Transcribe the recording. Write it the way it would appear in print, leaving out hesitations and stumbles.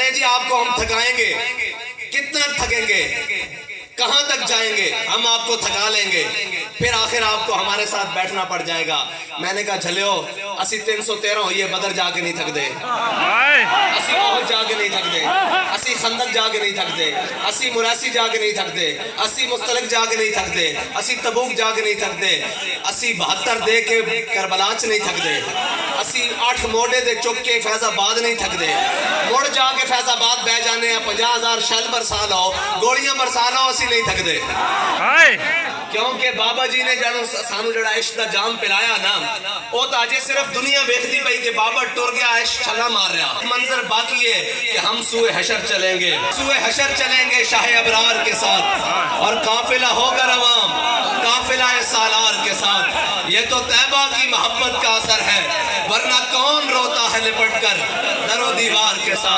हैं जी आपको हम थकाएंगे। कितना थकेंगे, कहां तक जाएंगे, हम आपको थका लेंगे, फिर आखिर आपको हमारे साथ बैठना पड़ जाएगा। मैंने कहा झलियो असी 313 होइए बदर जाके नहीं थकते, असी ओहद जाके नहीं थकते, असी खंदक जाके नहीं थकते, असी मुरासी जाके नहीं थकते, असी मुस्तलिक जाके नहीं थकते, असी तबूक जाके नहीं थकते, असी 72 दे के करबला च नहीं थकते, असी 8 मोडे दे चुक के फैजाबाद नहीं थकते, मुड़ जाके फैजाबाद बह जाने 50,000 शैल बरसा लो, गोलियां बरसा लो, असी नहीं थकते। क्योंकि बाबा जी ने जानो सानू जड़ा इश्क दा जाम पिलाया ना, वो तो अजे सिर्फ दुनिया देखती पई कि बाबा टुर गया, इश्क छला मार रहा। मंजर बाकी है कि हम सूए हशर चलेंगे, सूए हशर चलेंगे शाह अबरार के साथ, और काफिला होगा रवाम, काफिला सालार के साथ। ये तो तैबा की मोहब्बत का असर है, वरना कौन रोता है लिपट कर दरो दीवार के साथ।